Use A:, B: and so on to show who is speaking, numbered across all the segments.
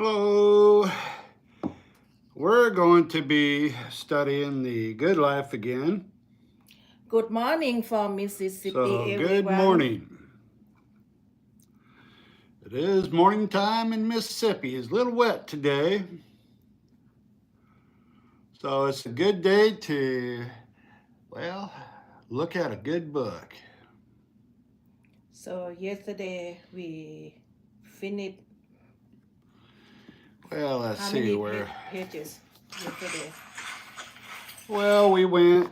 A: Hello. We're going to be studying the good life again.
B: Good morning from
A: So,
B: Mississippi,
A: good
B: everyone.
A: morning. It is morning time in Mississippi. It's a little wet today. So, it's a good day to, well, look at a good book.
B: So yesterday we finished
A: Well, let's
B: how
A: see
B: many
A: where.
B: pages yesterday?
A: Well, we went,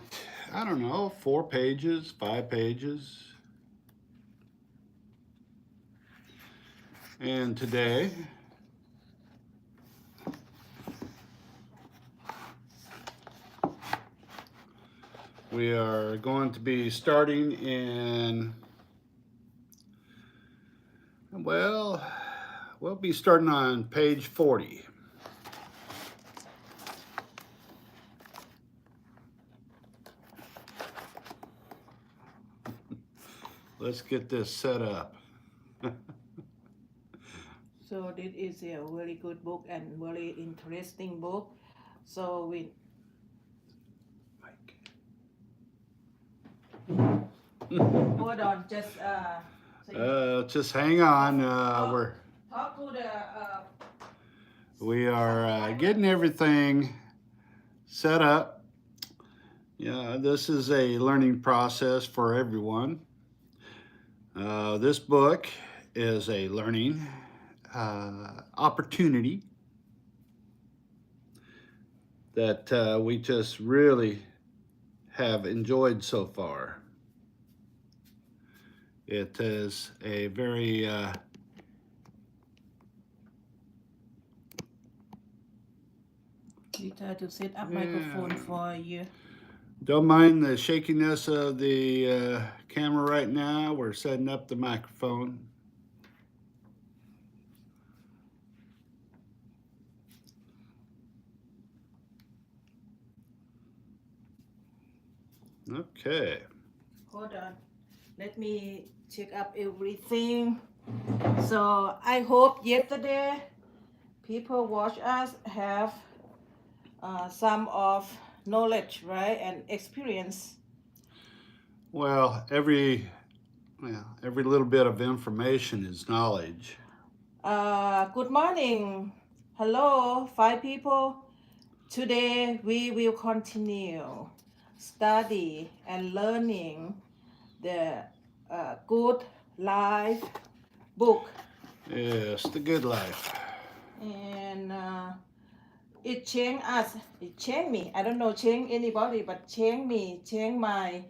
A: I don't know, 4 pages, 5 pages. And today, we are going to be starting in, well, we'll be starting on page 40. Let's get this set up.
B: So this is a very good book and very interesting book. So we hold on,
A: Just hang on.
B: talk to the
A: We are getting everything set up. Yeah, this is a learning process for everyone. This book is a learning opportunity that we just really have enjoyed so far. It is a very
B: we try to set up microphone for you.
A: Don't mind the shakiness of the camera right now. We're setting up the microphone. Okay.
B: Hold on. Let me check up everything. So I hope yesterday people watch us have some of knowledge, right, and experience.
A: Well, every little bit of information is knowledge.
B: Good morning. Hello, 5 people. Today we will continue study and learning the Good Life book.
A: Yes, the good life.
B: And it changed us. It changed me. I don't know, change anybody, but change me, change my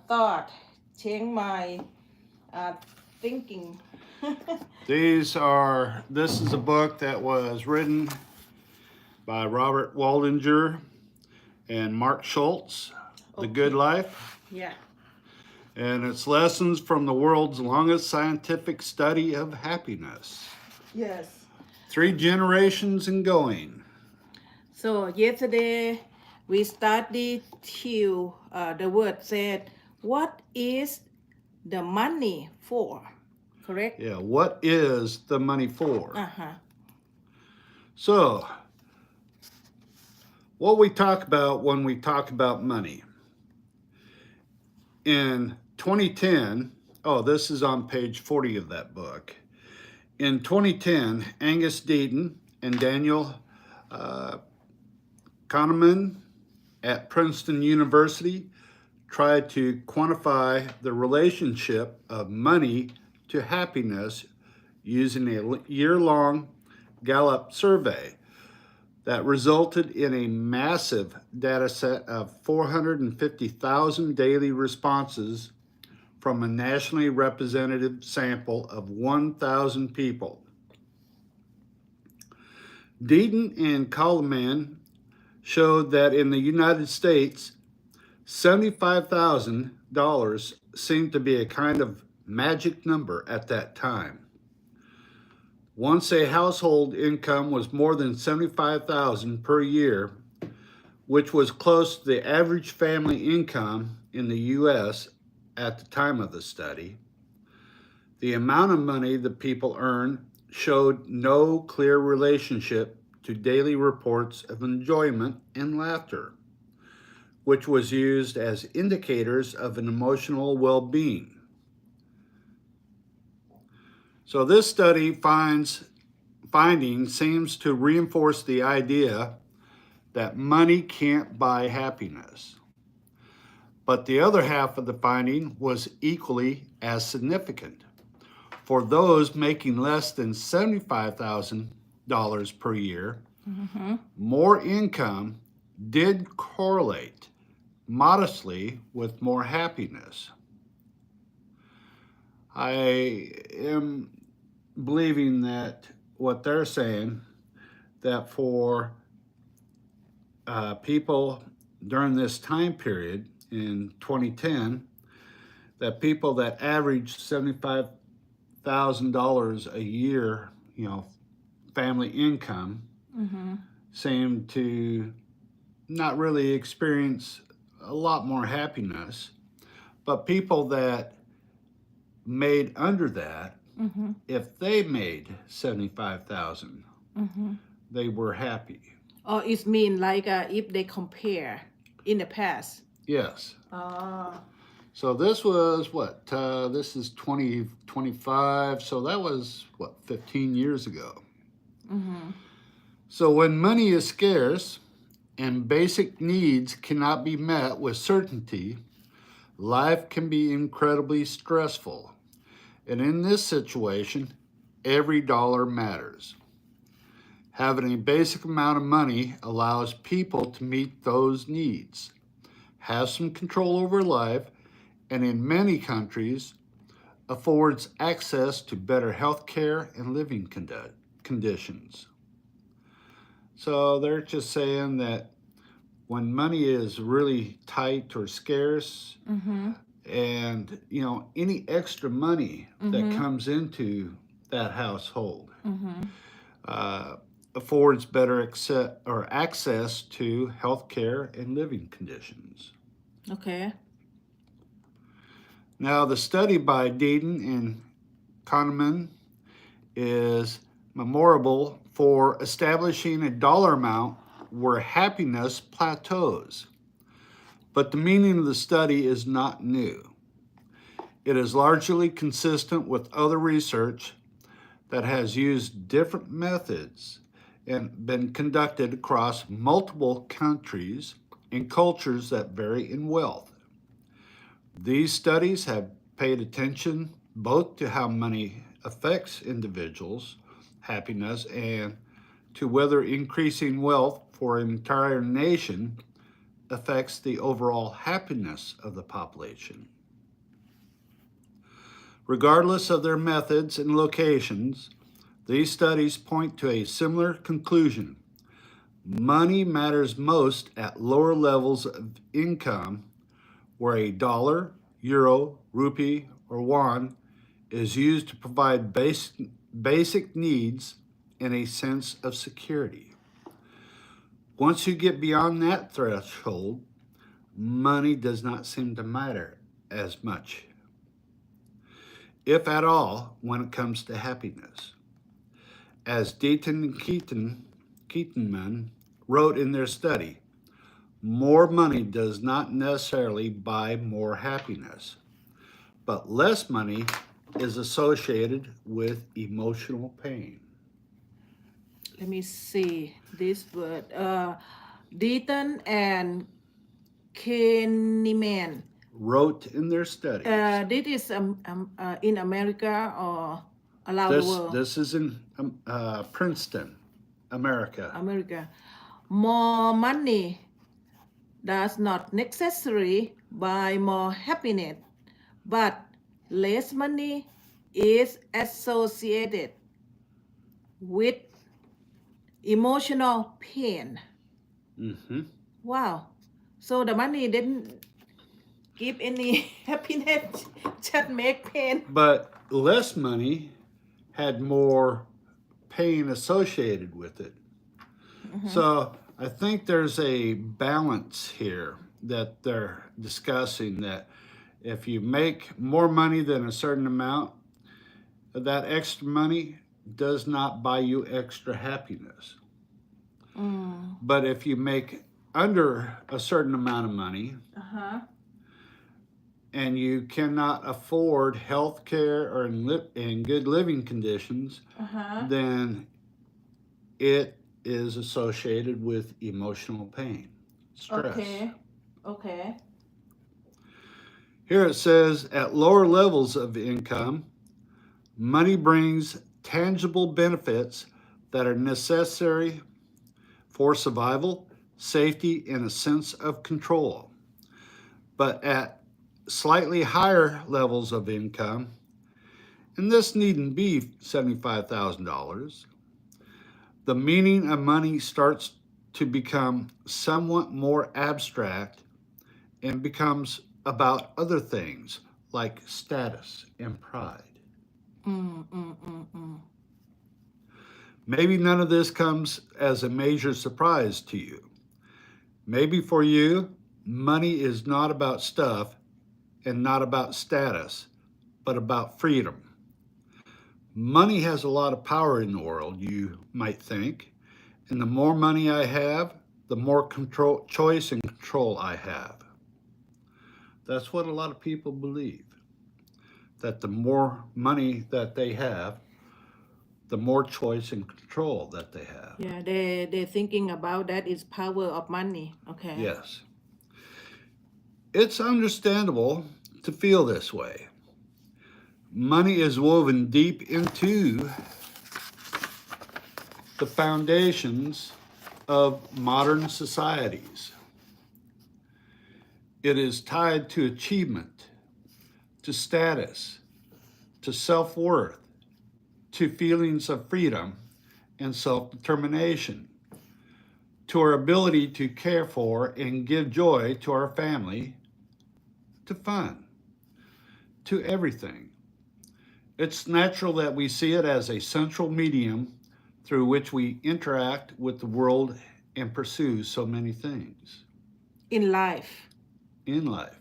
B: thought, change my thinking.
A: This is a book that was written by Robert Waldinger and Mark Schultz, The Good Life.
B: Yeah.
A: And it's lessons from the world's longest scientific study of happiness.
B: Yes.
A: 3 generations and going.
B: So yesterday we studied till the word said, what is the money for? Correct?
A: Yeah, what is the money for?
B: Uh-huh.
A: So, what we talk about when we talk about money. In 2010, this is on page 40 of that book. In 2010, Angus Deaton and Daniel Kahneman at Princeton University tried to quantify the relationship of money to happiness using a year-long Gallup survey that resulted in a massive data set of 450,000 daily responses from a nationally representative sample of 1,000 people. Deaton and Kahneman showed that in the United States, $75,000 seemed to be a kind of magic number at that time. Once a household income was more than $75,000 per year, which was close to the average family income in the U.S. at the time of the study, the amount of money the people earned showed no clear relationship to daily reports of enjoyment and laughter, which was used as indicators of an emotional well being. So, this study finding seems to reinforce the idea that money can't buy happiness. But the other half of the finding was equally as significant. For those making less than $75,000 per year, more income did correlate modestly with more happiness. I am believing that what they're saying, that for people during this time period in 2010, that people that averaged $75,000 a year, family income, seem to not really experience a lot more happiness. But people that made under that, if they made 75,000, they were happy.
B: Or it mean like if they compare in the past.
A: Yes.
B: Ah.
A: So this was what? This is 2025. So that was what, 15 years ago. So when money is scarce and basic needs cannot be met with certainty, life can be incredibly stressful. And in this situation, every dollar matters. Having a basic amount of money allows people to meet those needs, have some control over life, and in many countries, affords access to better health care and living conditions. So they're just saying that when money is really tight or scarce, and any extra money that comes into that household affords better access to health care and living conditions.
B: Okay.
A: Now, the study by Deaton and Kahneman is memorable for establishing a dollar amount where happiness plateaus. But the meaning of the study is not new. It is largely consistent with other research that has used different methods and been conducted across multiple countries and cultures that vary in wealth. These studies have paid attention both to how money affects individuals' happiness and to whether increasing wealth for an entire nation affects the overall happiness of the population. Regardless of their methods and locations, these studies point to a similar conclusion. Money matters most at lower levels of income, where a dollar, euro, rupee, or yuan is used to provide basic needs and a sense of security. Once you get beyond that threshold, money does not seem to matter as much, if at all, when it comes to happiness. As Deaton and Keatonman wrote in their study, more money does not necessarily buy more happiness, but less money is associated with emotional pain.
B: Let me see this word. Deaton and Kahneman
A: Wrote in their studies.
B: This is in America or around the world?
A: This is in Princeton, America.
B: America. More money does not necessarily buy more happiness, but less money is associated with emotional pain. Wow. So the money didn't give any happiness, just make pain.
A: But less money had more pain associated with it. So I think there's a balance here that they're discussing, that if you make more money than a certain amount, that extra money does not buy you extra happiness.
B: Mm.
A: But if you make under a certain amount of money
B: Uh-huh.
A: and you cannot afford health care or in good living conditions,
B: Uh-huh.
A: then it is associated with emotional pain, stress.
B: Okay. Okay.
A: Here it says at lower levels of income, money brings tangible benefits that are necessary for survival, safety, and a sense of control. But at slightly higher levels of income, and this needn't be $75,000, the meaning of money starts to become somewhat more abstract and becomes about other things like status and pride.
B: Mm, mm, mm, mm.
A: Maybe none of this comes as a major surprise to you. Maybe for you, money is not about stuff and not about status, but about freedom. Money has a lot of power in the world, you might think, and the more money I have, the more control, choice and control I have. That's what a lot of people believe. That the more money that they have, the more choice and control that they have.
B: Yeah, they're thinking about that is power of money. Okay.
A: Yes. It's understandable to feel this way. Money is woven deep into the foundations of modern societies. It is tied to achievement, to status, to self worth, to feelings of freedom and self determination, to our ability to care for and give joy to our family, to fun, to everything. It's natural that we see it as a central medium through which we interact with the world and pursue so many things
B: In life.
A: in life.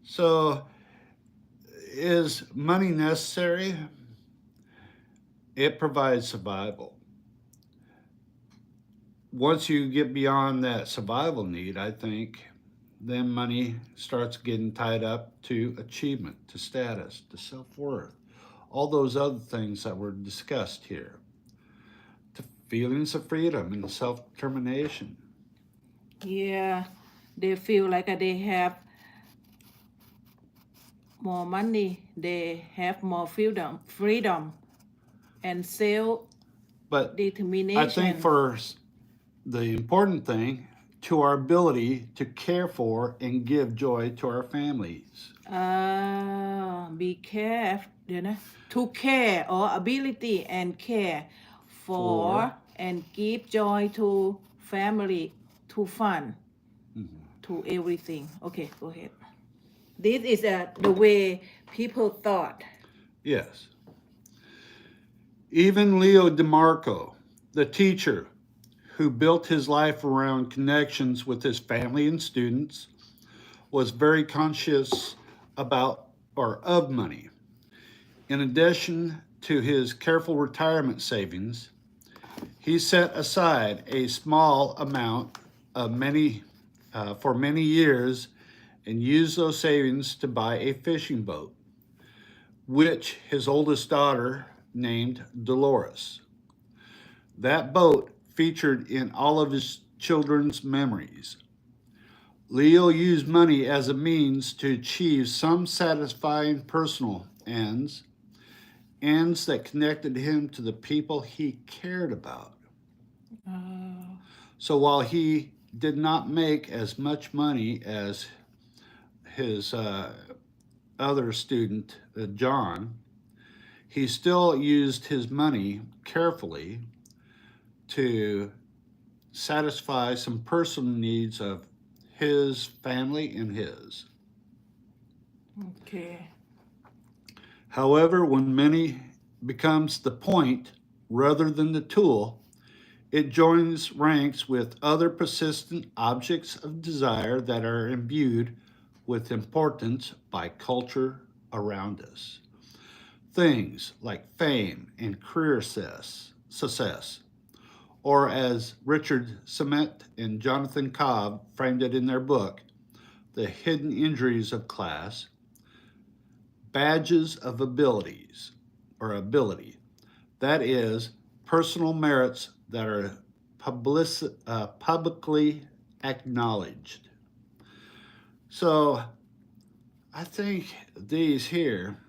A: So, is money necessary? It provides survival. Once you get beyond that survival need, I think then money starts getting tied up to achievement, to status, to self worth, all those other things that were discussed here, to feelings of freedom and self determination.
B: Yeah. They feel like they have more money, they have more freedom and self
A: But I think
B: determination.
A: for the important thing, to our ability to care for and give joy to our families.
B: Be careful, to care or ability and care
A: For
B: for and give joy to family, to fun,
A: Mhm.
B: to everything. Okay, go ahead. This is the way people thought.
A: Yes. Even Leo DeMarco, the teacher who built his life around connections with his family and students, was very conscious about or of money. In addition to his careful retirement savings, he set aside a small amount of many for many years and used those savings to buy a fishing boat, which his oldest daughter named Dolores. That boat featured in all of his children's memories. Leo used money as a means to achieve some satisfying personal ends, ends that connected him to the people he cared about.
B: Uh,
A: So while he did not make as much money as his other student, John, he still used his money carefully to satisfy some personal needs of his family and his.
B: okay.
A: However, when money becomes the point rather than the tool, it joins ranks with other persistent objects of desire that are imbued with importance by culture around us. things like fame and career success, or as Richard Sement and Jonathan Cobb framed it in their book, The Hidden Injuries of Class, badges of abilities or ability. That is, personal merits that are publicly acknowledged. So I think these here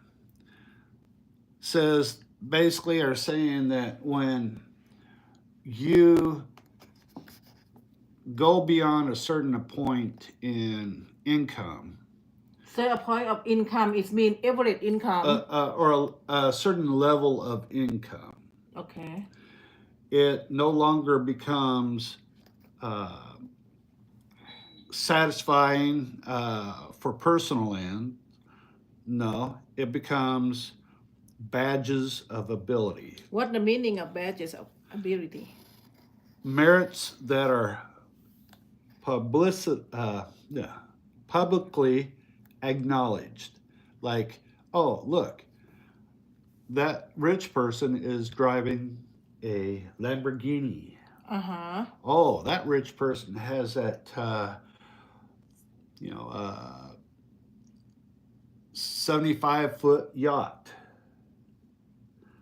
A: says basically are saying that when you go beyond a certain point in income,
B: So a point of income is mean average income.
A: or a certain level of income,
B: Okay.
A: it no longer becomes uh, satisfying for personal end. No, it becomes badges of ability,
B: What the meaning of badges of ability?
A: merits that are yeah, publicly acknowledged. Like, oh, look, that rich person is driving a Lamborghini.
B: Uh-huh.
A: Oh, that rich person has that, you know, 75-foot yacht.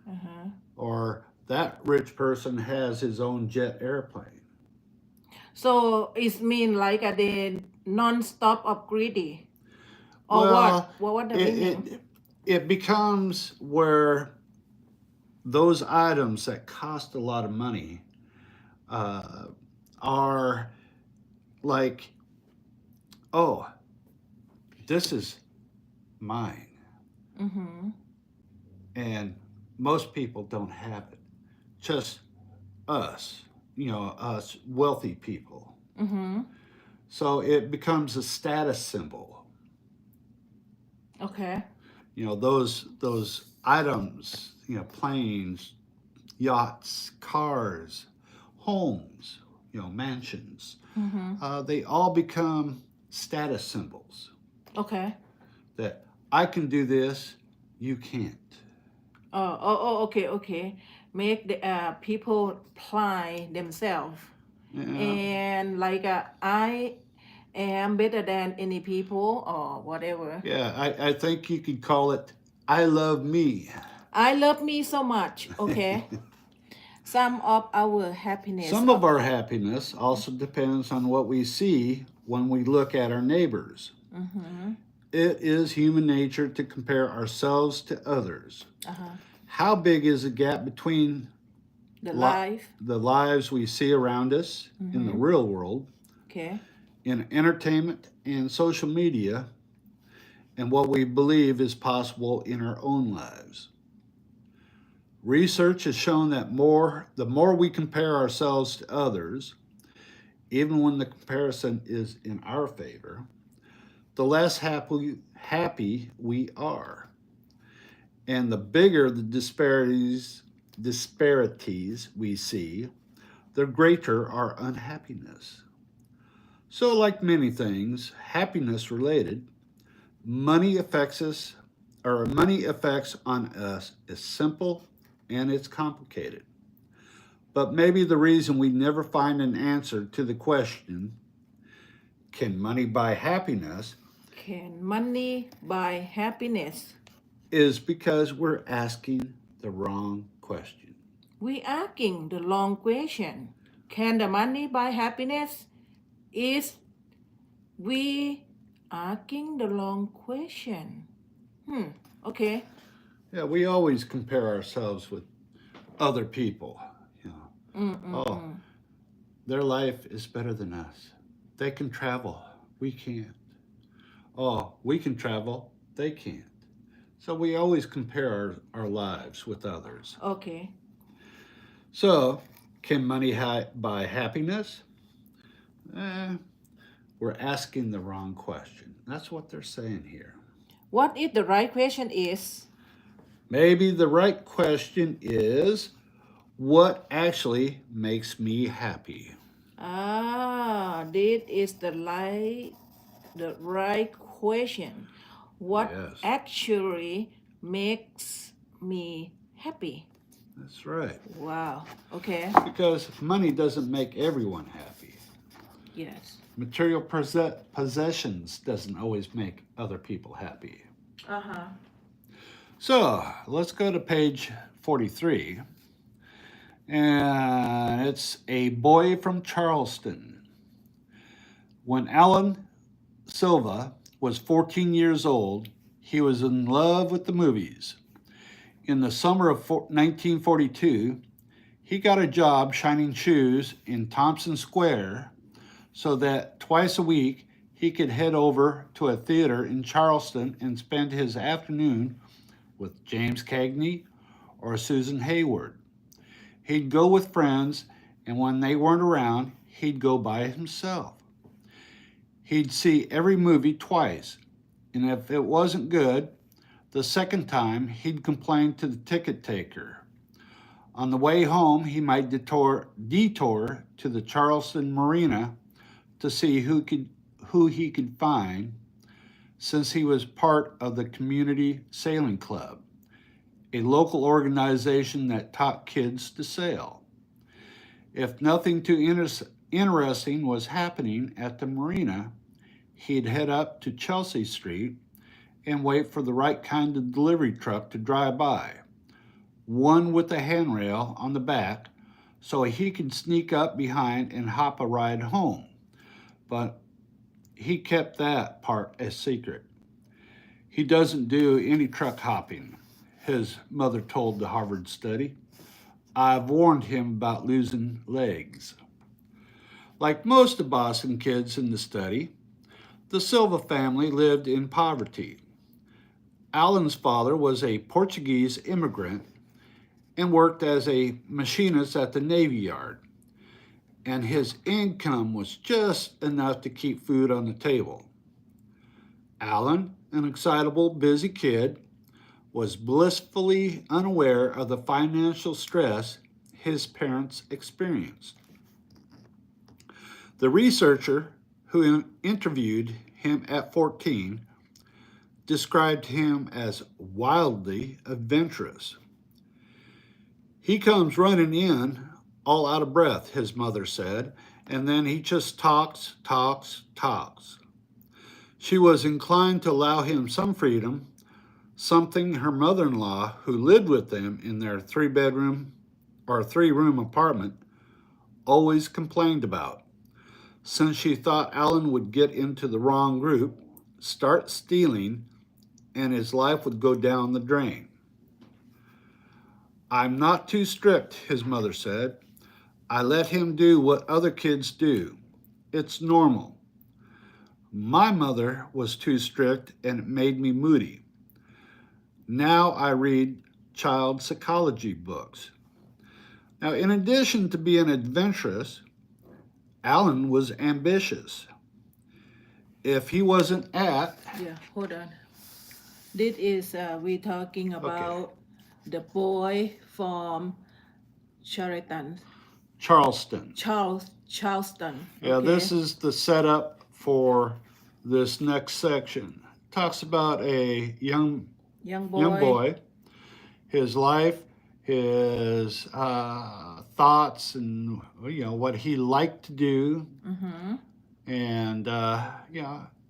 B: Uh-huh.
A: Or that rich person has his own jet airplane.
B: So it mean like they non-stop of greedy. Or
A: Well,
B: what the
A: it,
B: meaning?
A: it becomes where those items that cost a lot of money uh, are like, oh, this is mine.
B: Mm-hmm.
A: And most people don't have it. Just us, us wealthy people.
B: Mm-hmm.
A: So it becomes a status symbol.
B: Okay.
A: Those items, planes, yachts, cars, homes, mansions.
B: Mm-hmm.
A: They all become status symbols
B: Okay.
A: that I can do this, you can't.
B: Okay. Make the people apply themselves.
A: Yeah,
B: And like I am better than any people or whatever.
A: yeah. I think you could call it I love me.
B: I love me so much. Okay. Some of our happiness
A: Some of our happiness also depends on what we see when we look at our neighbors.
B: Mm-hmm.
A: It is human nature to compare ourselves to others.
B: Uh-huh.
A: How big is the gap between
B: The life.
A: the lives we see around us in the
B: Mm-hmm.
A: real world,
B: Okay.
A: in entertainment and social media, and what we believe is possible in our own lives? Research has shown that the more we compare ourselves to others, even when the comparison is in our favor, the less happy we are. And the bigger the disparities we see, the greater our unhappiness. So, like many things, happiness related, money effects on us is simple and it's complicated. But maybe the reason we never find an answer to the question, can money buy happiness,
B: Can money buy happiness?
A: is because we're asking the wrong question.
B: We asking the long question. Can the money buy happiness? Is we asking the long question? Okay.
A: Yeah, we always compare ourselves with other people. You know, oh,
B: Mm-mm-mm.
A: their life is better than us. They can travel. We can't. Oh, we can travel. They can't. So we always compare our lives with others.
B: Okay.
A: So, can money buy happiness? Eh, we're asking the wrong question. That's what they're saying here.
B: What if the right question is?
A: Maybe the right question is, what actually makes me happy?
B: This is the right question. What
A: Yes.
B: actually makes me happy.
A: That's right.
B: Wow. Okay.
A: Because money doesn't make everyone happy.
B: Yes.
A: Material possessions doesn't always make other people happy.
B: Uh-huh.
A: So let's go to page 43. And it's a boy from Charleston. When Alan Silva was 14 years old, he was in love with the movies. In the summer of 1942, he got a job shining shoes in Thompson Square so that twice a week he could head over to a theater in Charleston and spend his afternoon with James Cagney or Susan Hayward. He'd go with friends, and when they weren't around, he'd go by himself. He'd see every movie twice, and if it wasn't good, the second time he'd complain to the ticket taker. On the way home, he might detour to the Charleston Marina to see who he could find, since he was part of the Community Sailing Club, a local organization that taught kids to sail. If nothing too interesting was happening at the marina, he'd head up to Chelsea Street and wait for the right kind of delivery truck to drive by, one with a handrail on the back, so he could sneak up behind and hop a ride home. But he kept that part a secret. He doesn't do any truck hopping, his mother told the Harvard study. I've warned him about losing legs. Like most of Boston kids in the study, the Silva family lived in poverty. Alan's father was a Portuguese immigrant and worked as a machinist at the Navy Yard, and his income was just enough to keep food on the table. Alan, an excitable, busy kid, was blissfully unaware of the financial stress his parents experienced. The researcher who interviewed him at 14 described him as wildly adventurous. He comes running in all out of breath, his mother said, and then he just talks. She was inclined to allow him some freedom, something her mother-in-law, who lived with them in their three-room apartment, always complained about, since she thought Alan would get into the wrong group, start stealing, and his life would go down the drain. I'm not too strict, his mother said. I let him do what other kids do. It's normal. My mother was too strict and it made me moody. Now I read child psychology books. Now, in addition to being adventurous, Alan was ambitious. If he wasn't at...
B: Yeah, hold on. This is, we talking about the boy from Charleston.
A: Charleston.
B: Charleston.
A: Yeah,
B: okay.
A: This is the setup for this next section. Talks about a young boy, his life, his thoughts, and what he liked to do, and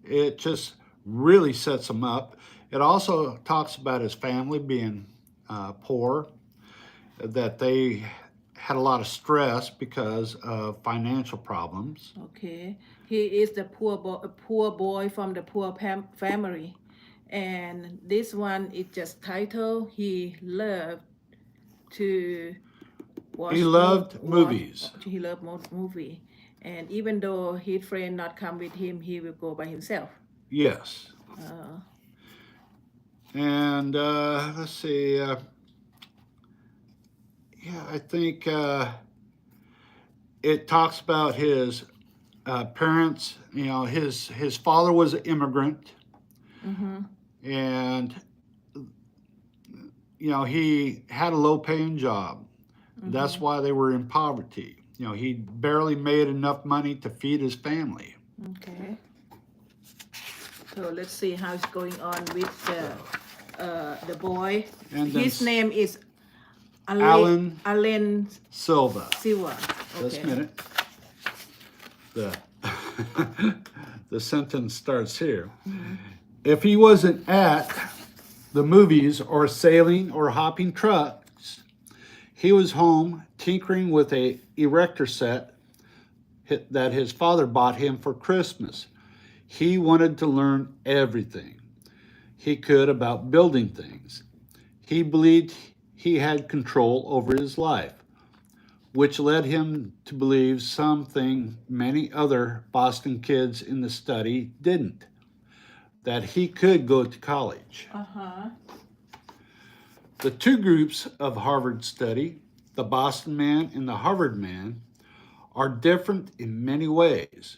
A: it just really sets him up. It also talks about his family being poor, that they had a lot of stress because of financial problems.
B: Okay, he is the poor boy from the poor family, and this one is just title. He loved to watch.
A: He loved movies.
B: He loved movie, and even though his friend not come with him, he will go by himself.
A: Yes. And let's see. I think it talks about his parents. His father was an immigrant, and he had a low-paying job. That's why they were in poverty. He barely made enough money to feed his family.
B: Okay. So let's see how it's going on with the boy.
A: And then
B: His name is
A: Alan
B: Alan
A: Silva.
B: Silva.
A: Just
B: Okay.
A: a minute. The the sentence starts here. If he wasn't at the movies or sailing or hopping trucks, he was home tinkering with a erector set that his father bought him for Christmas. He wanted to learn everything he could about building things. He believed he had control over his life, which led him to believe something many other Boston kids in the study didn't, that he could go to college.
B: Uh-huh.
A: The two groups of Harvard study, the Boston man and the Harvard man, are different in many ways.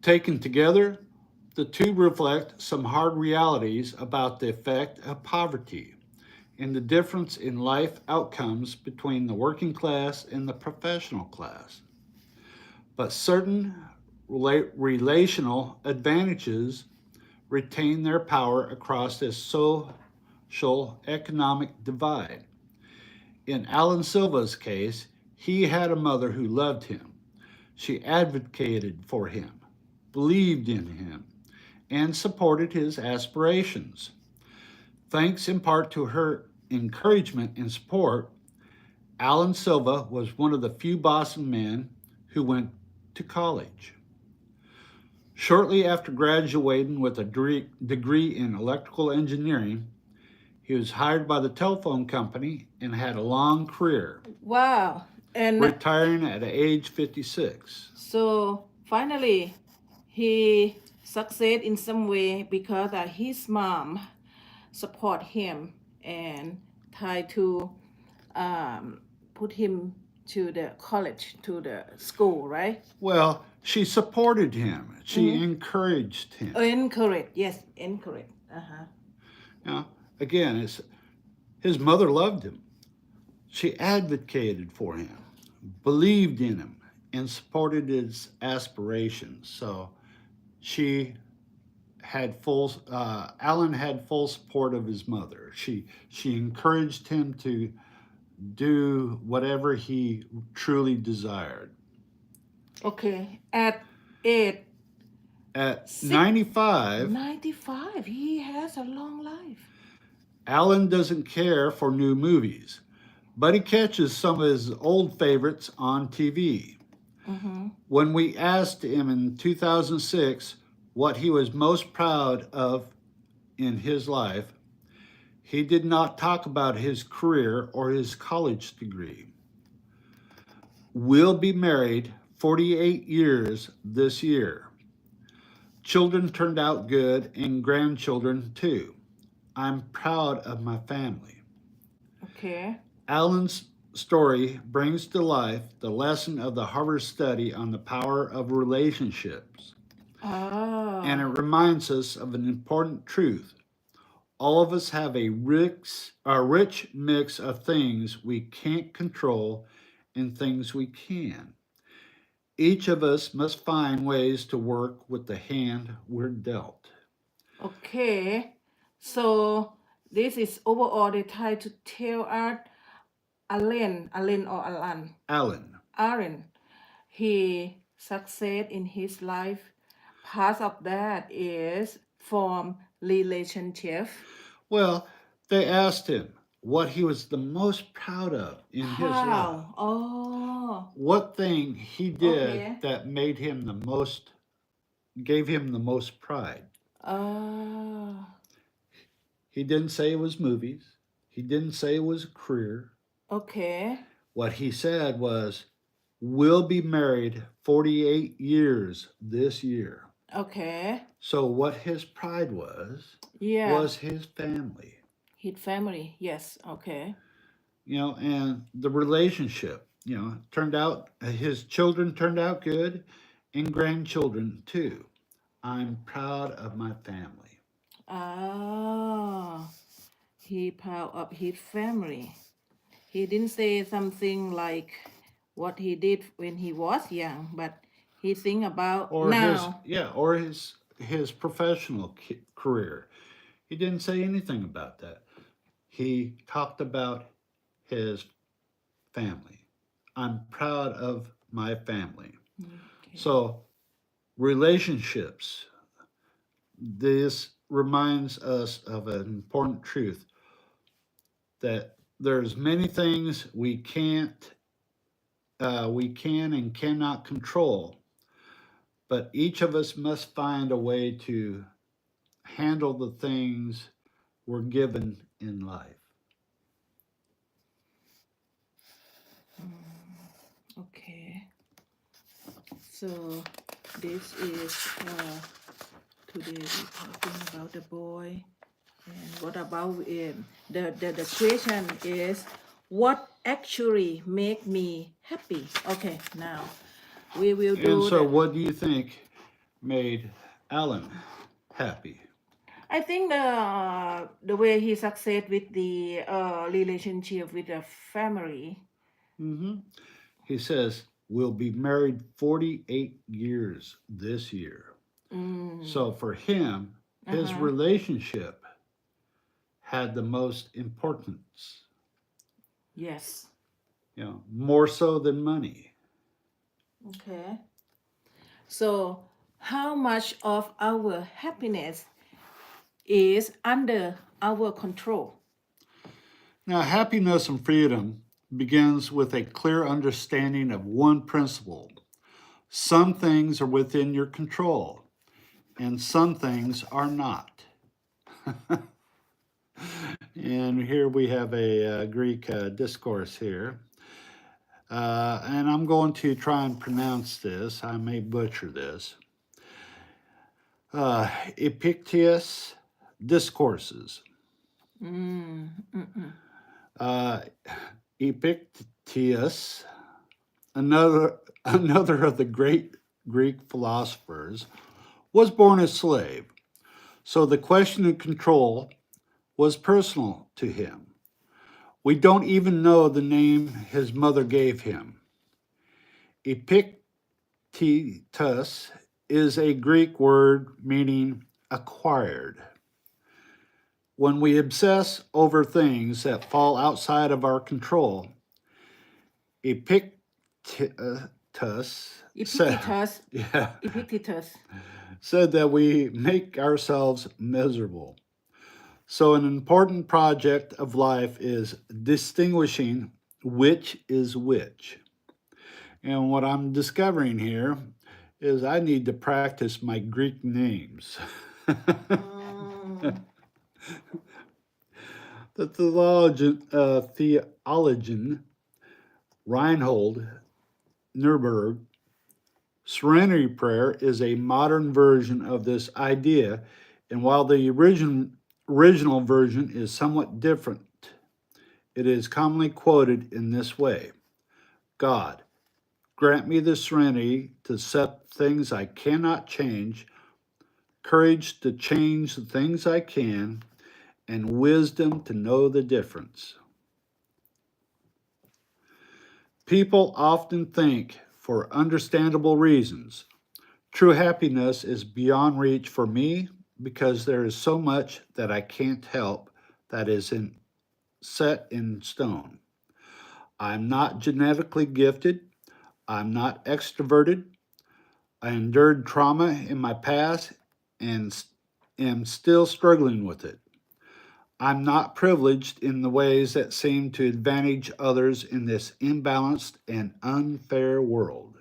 A: Taken together, the two reflect some hard realities about the effect of poverty and the difference in life outcomes between the working class and the professional class. But certain relational advantages retain their power across this social economic divide. In Alan Silva's case, he had a mother who loved him. She advocated for him, believed in him, and supported his aspirations. Thanks in part to her encouragement and support, Alan Silva was one of the few Boston men who went to college. Shortly after graduating with a degree in electrical engineering, he was hired by the telephone company and had a long career,
B: Wow. And
A: retiring at age 56.
B: so finally, he succeed in some way because his mom support him and try to put him to the college, to the school, right?
A: Well, she supported him. She encouraged him.
B: Encourage, yes, encourage. Uh-huh.
A: Now, again, his mother loved him. She advocated for him, believed in him, and supported his aspirations. So she had Alan had full support of his mother. She encouraged him to do whatever he truly desired.
B: Okay, at age
A: At 95,
B: 95, he has a long life.
A: Alan doesn't care for new movies, but he catches some of his old favorites on TV. When we asked him in 2006 what he was most proud of in his life, he did not talk about his career or his college degree. We'll be married 48 years this year. Children turned out good and grandchildren too. I'm proud of my family.
B: Okay.
A: Alan's story brings to life the lesson of the Harvard study on the power of relationships. And it reminds us of an important truth. All of us have a rich mix of things we can't control and things we can. Each of us must find ways to work with the hand we're dealt.
B: Okay, so this is overall they try to tell us Alan or
A: Alan.
B: Aaron, he succeed in his life. Part of that is from relationship.
A: Well, they asked him what he was the most proud of in his life.
B: How? Oh,
A: What thing he did
B: Okay.
A: that made him gave him the most pride.
B: oh,
A: He didn't say it was movies. He didn't say it was a career.
B: okay,
A: What he said was, we'll be married 48 years this year.
B: okay,
A: So what his pride was
B: yeah,
A: his family.
B: his family, yes, okay,
A: And the relationship, turned out, his children turned out good and grandchildren too. I'm proud of my family.
B: ah, he proud of his family. He didn't say something like what he did when he was young, but he think about
A: Or
B: now.
A: his professional career. He didn't say anything about that. He talked about his family. I'm proud of my family.
B: Okay.
A: So, relationships, this reminds us of an important truth that there's many things we can and cannot control, but each of us must find a way to handle the things we're given in life.
B: Okay. So this is today we're talking about the boy. And what about the question is what actually make me happy? Okay, now we will
A: And
B: do
A: so,
B: the.
A: what do you think made Alan happy?
B: I think the way he succeed with the relationship with the family.
A: Hmm. He says, we'll be married 48 years this year.
B: Mm.
A: So, for him, his
B: Uh-huh.
A: relationship had the most importance,
B: Yes.
A: more so than money.
B: Okay. So how much of our happiness is under our control?
A: Now, happiness and freedom begins with a clear understanding of one principle. Some things are within your control, and some things are not. And here we have a Greek discourse here. And I'm going to try and pronounce this. I may butcher this. Epictetus Discourses.
B: Mm, mm-mm.
A: Uh, Epictetus, another of the great Greek philosophers, was born a slave. So the question of control was personal to him. We don't even know the name his mother gave him. Epictetus is a Greek word meaning acquired. When we obsess over things that fall outside of our control, Epictetus said,
B: Epictetus,
A: yeah,
B: Epictetus.
A: said that we make ourselves miserable. So, an important project of life is distinguishing which is which. And what I'm discovering here is I need to practice my Greek names.
B: Mm,
A: The theologian Reinhold Niebuhr, Serenity Prayer is a modern version of this idea, and while the original version is somewhat different, it is commonly quoted in this way: God, grant me the serenity to accept things I cannot change, courage to change the things I can, and wisdom to know the difference. People often think, for understandable reasons, true happiness is beyond reach for me because there is so much that I can't help that is set in stone. I'm not genetically gifted. I'm not extroverted. I endured trauma in my past and am still struggling with it. I'm not privileged in the ways that seem to advantage others in this imbalanced and unfair world.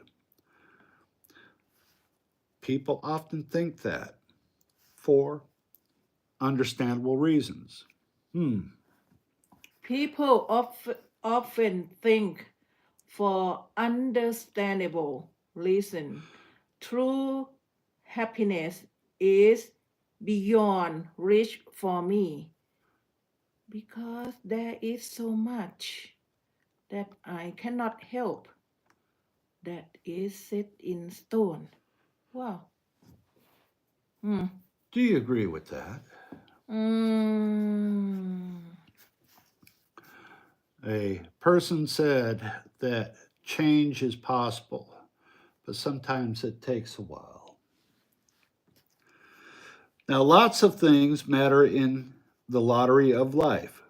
A: People often think that for understandable reasons. Hmm.
B: People often think for understandable reason. True happiness is beyond reach for me because there is so much that I cannot help that is set in stone. Wow. Hmm.
A: Do you agree with that?
B: Mm.
A: A person said that change is possible, but sometimes it takes a while. Now, lots of things matter in the lottery of life.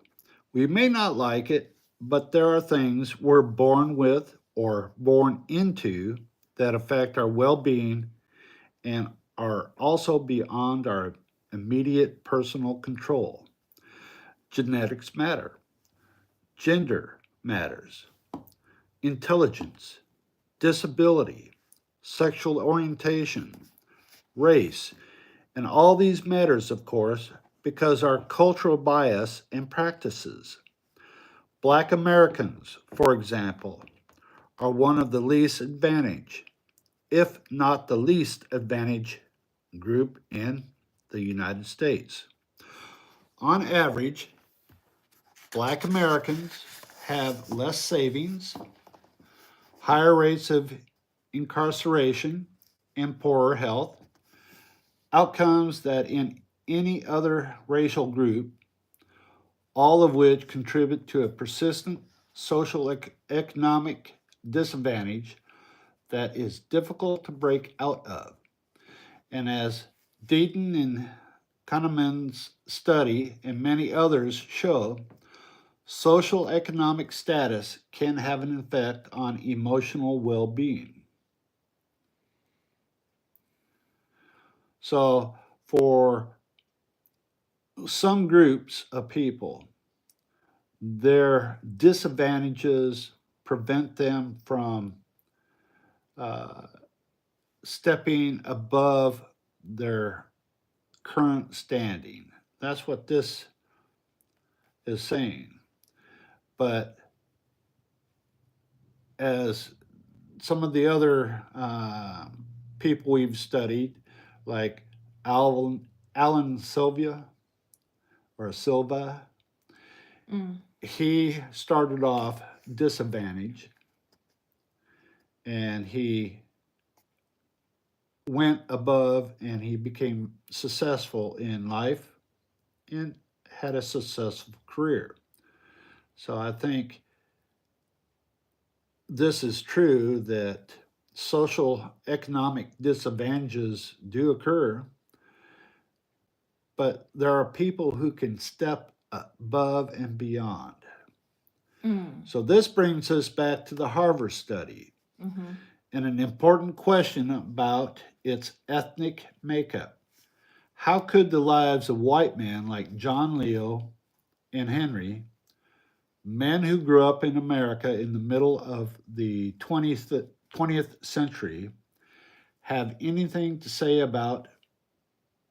A: We may not like it, but there are things we're born with or born into that affect our well being and are also beyond our immediate personal control. Genetics matter, gender matters, intelligence, disability, sexual orientation, race, and all these matters, of course, because our cultural bias and practices. Black Americans, for example, are one of the least advantaged, if not the least advantaged group in the United States. On average, Black Americans have less savings, higher rates of incarceration, and poorer health, outcomes that in any other racial group, all of which contribute to a persistent social economic disadvantage that is difficult to break out of. And as Deaton and Kahneman's study and many others show, social economic status can have an effect on emotional well being. So, for some groups of people, their disadvantages prevent them from uh, stepping above their current standing. That's what this is saying. But as some of the other people we've studied, like Alan Sylvia or Silva,
B: Mm.
A: he started off disadvantaged and he went above and he became successful in life and had a successful career. So I think this is true that social economic disadvantages do occur, but there are people who can step above and beyond.
B: Mm.
A: So this brings us back to the Harvard study
B: Mm-hmm.
A: and an important question about its ethnic makeup. How could the lives of white men like John Leo and Henry, men who grew up in America in the middle of the 20th century, have anything to say about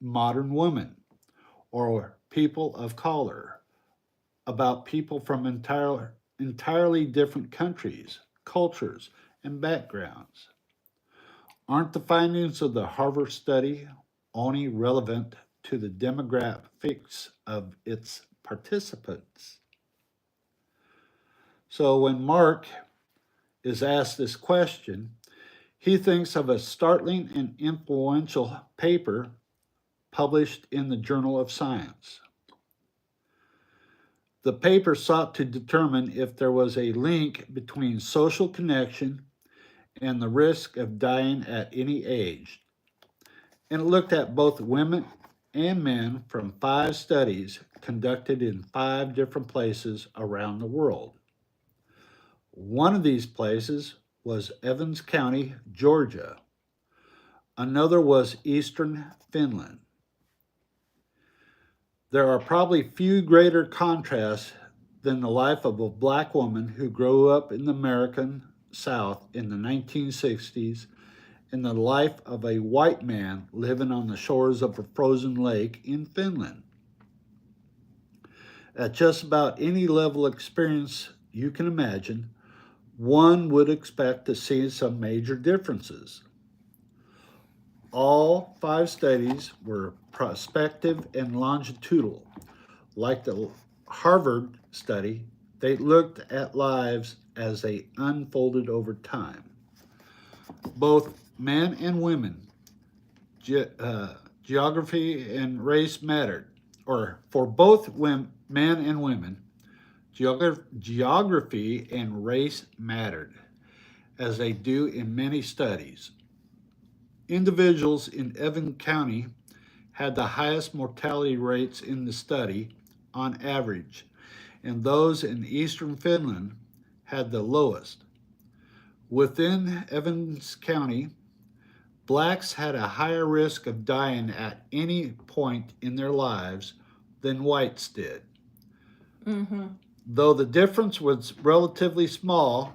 A: modern women or people of color, about people from entirely different countries, cultures, and backgrounds? Aren't the findings of the Harvard study only relevant to the demographics of its participants? So when Mark is asked this question, he thinks of a startling and influential paper published in the Journal of Science. The paper sought to determine if there was a link between social connection and the risk of dying at any age. And it looked at both women and men from 5 studies conducted in 5 different places around the world. One of these places was Evans County, Georgia. Another was Eastern Finland. There are probably few greater contrasts than the life of a black woman who grew up in the American South in the 1960s and the life of a white man living on the shores of a frozen lake in Finland. At just about any level of experience you can imagine, one would expect to see some major differences. All 5 studies were prospective and longitudinal. Like the Harvard study, they looked at lives as they unfolded over time. Both men and women, geography and race mattered, or for both men and women, geography and race mattered, as they do in many studies. Individuals in Evan County had the highest mortality rates in the study on average, and those in eastern Finland had the lowest. Within Evans County, blacks had a higher risk of dying at any point in their lives than whites did.
B: Mm-hmm.
A: Though the difference was relatively small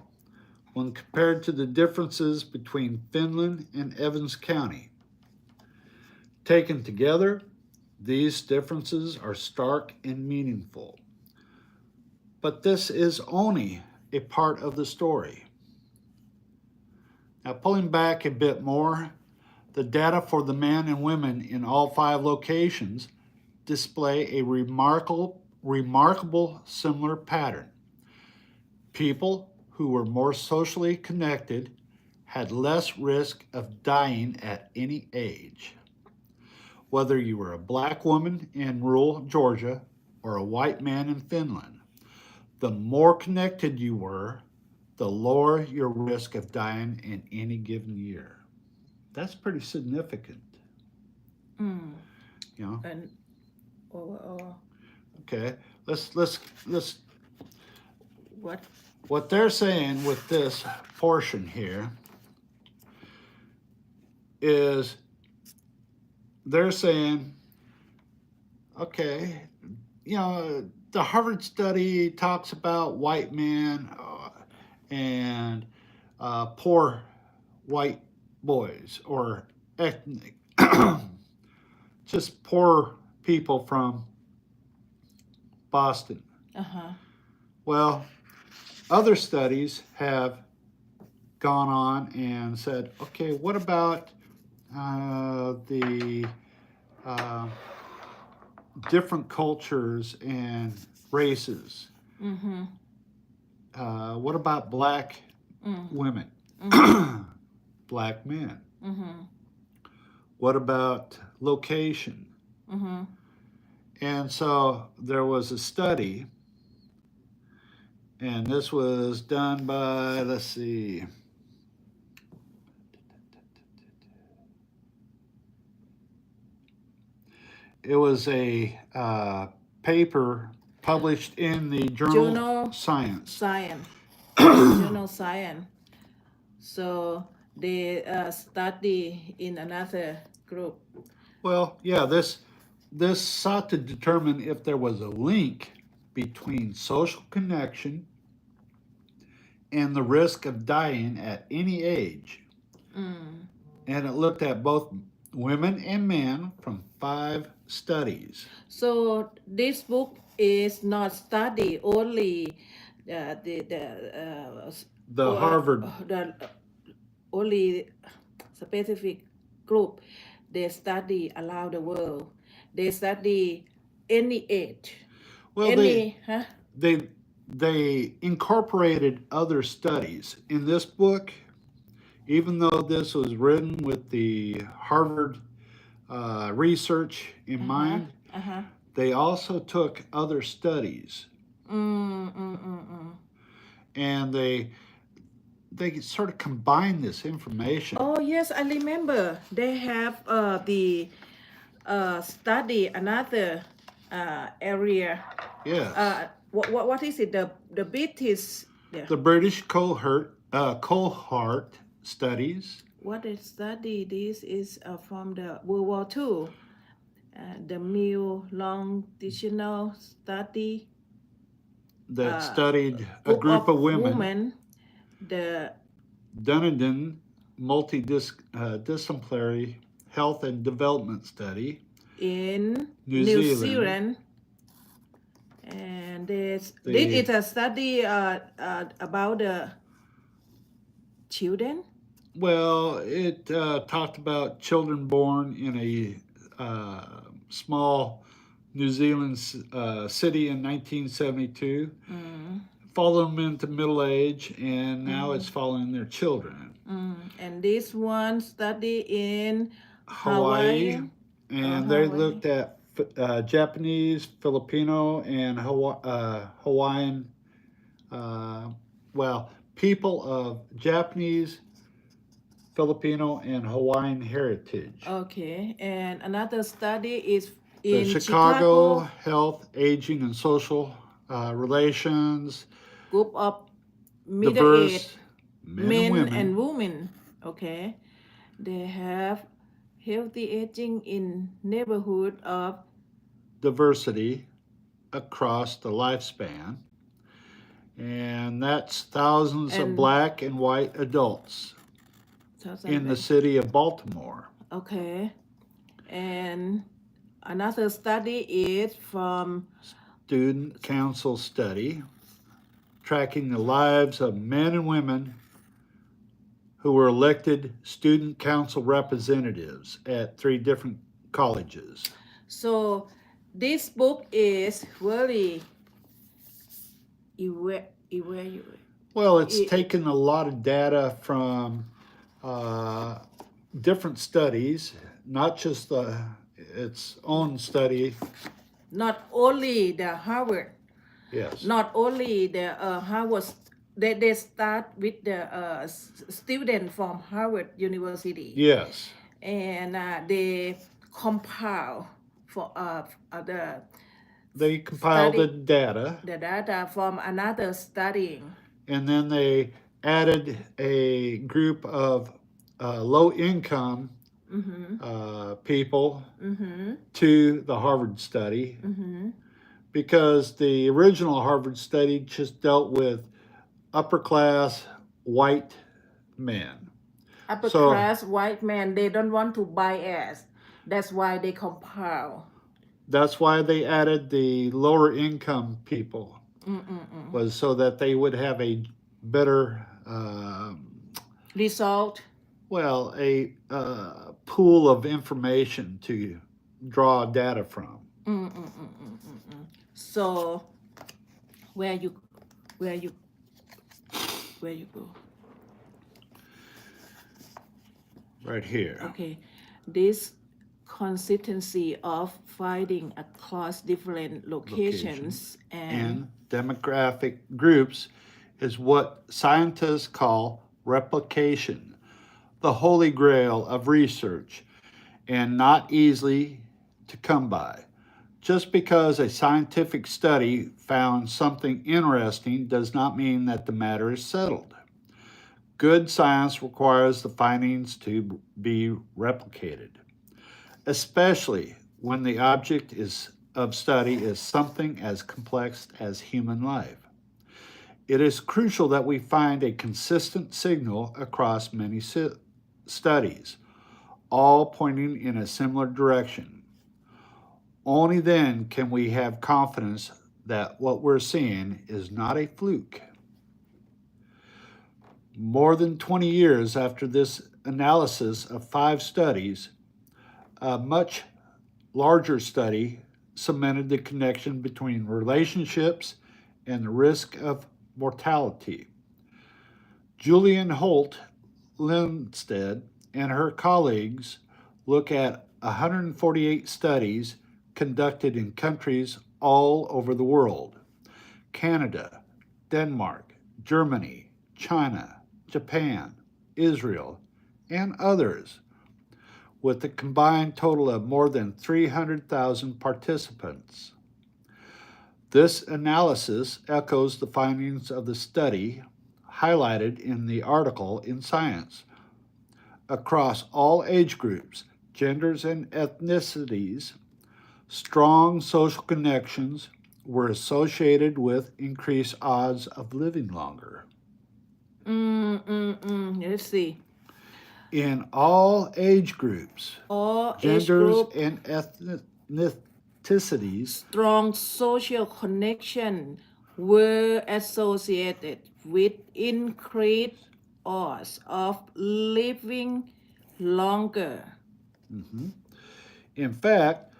A: when compared to the differences between Finland and Evans County. Taken together, these differences are stark and meaningful. But this is only a part of the story. Now, pulling back a bit more, the data for the men and women in all 5 locations display a remarkable similar pattern. People who were more socially connected had less risk of dying at any age. Whether you were a black woman in rural Georgia or a white man in Finland, the more connected you were, the lower your risk of dying in any given year. That's pretty significant.
B: Mm.
A: You know?
B: And
A: Okay. Let's
B: what
A: they're saying with this portion here is they're saying, okay, you know, the Harvard study talks about white men and poor white boys or ethnic, just poor people from Boston.
B: uh-huh.
A: Well, other studies have gone on and said, okay, what about the different cultures and races?
B: Mm-hmm.
A: What about black
B: Mm-hmm.
A: women, black men?
B: Mm-hmm.
A: What about location?
B: Mm-hmm.
A: And so there was a study, and this was done by, let's see, it was a paper published in the journal Science.
B: Journal Science. So they study in another group.
A: Well, yeah, this sought to determine if there was a link between social connection and the risk of dying at any age.
B: Mm.
A: And it looked at both women and men from 5 studies.
B: So this book is not study only
A: The Harvard,
B: the only specific group. They study around the world. They study any age.
A: well,
B: Any
A: they incorporated other studies in this book. Even though this was written with the Harvard research in mind, they also took other studies and they sort of combined this information.
B: Oh yes, I remember. They have the study another area.
A: Yes.
B: What is it? The British. Yeah.
A: The British cohort studies.
B: What they study? This is from the World War II. The Meal Longitudinal Study
A: that studied a group of women.
B: The
A: Dunedin Multidisciplinary Health and Development Study
B: in New Zealand. And this is a study about the children.
A: Well, it talked about children born in a small New Zealand city in 1972, followed them into middle age, and now it's following their children.
B: And this one study in
A: Hawaii, and they looked at Japanese, Filipino, and Hawaiian, people of Japanese, Filipino, and Hawaiian heritage.
B: Okay, and another study is
A: The
B: in
A: Chicago
B: Chicago.
A: Health, Aging, and Social Relations,
B: Group of middle-aged
A: diverse men and
B: men and
A: women,
B: women. Okay, they have healthy aging in neighborhood of
A: diversity across the lifespan, and that's thousands of
B: and
A: black and white adults in the
B: 2000.
A: city of Baltimore.
B: Okay, and another study is from
A: Student Council study tracking the lives of men and women who were elected student council representatives at 3 different colleges.
B: so this book is really evaluate.
A: Well, it's taken a lot of data from uh, different studies, not just its own study.
B: Not only the Harvard,
A: Yes.
B: not only the Harvard, they start with the student from Harvard University,
A: Yes.
B: and they compile for
A: They compiled the
B: study
A: data,
B: the data from another studying.
A: and then they added a group of low income people to the Harvard study because the original Harvard study just dealt with upper class white men.
B: Upper
A: So
B: class white men, they don't want to bias. That's why they compile.
A: that's why they added the lower income people, was so that they would have a better,
B: Result.
A: well, a pool of information to draw data from.
B: So where you where you where you go?
A: Right here.
B: Okay, this consistency of finding across different locations
A: And demographic groups is what scientists call replication, the holy grail of research, and not easily to come by. Just because a scientific study found something interesting does not mean that the matter is settled. Good science requires the findings to be replicated, especially when the object of study is something as complex as human life. It is crucial that we find a consistent signal across many studies, all pointing in a similar direction. Only then can we have confidence that what we're seeing is not a fluke. More than 20 years after this analysis of 5 studies, a much larger study cemented the connection between relationships and the risk of mortality. Julian Holt Lindstedt and her colleagues look at 148 studies conducted in countries all over the world: Canada, Denmark, Germany, China, Japan, Israel, and others, with a combined total of more than 300,000 participants. This analysis echoes the findings of the study highlighted in the article in Science. Across all age groups, genders, and ethnicities, strong social connections were associated with increased odds of living longer.
B: Let's see.
A: In all age groups,
B: All age
A: genders,
B: group,
A: and ethnicities,
B: strong social connection were associated with increased odds of living longer.
A: in fact,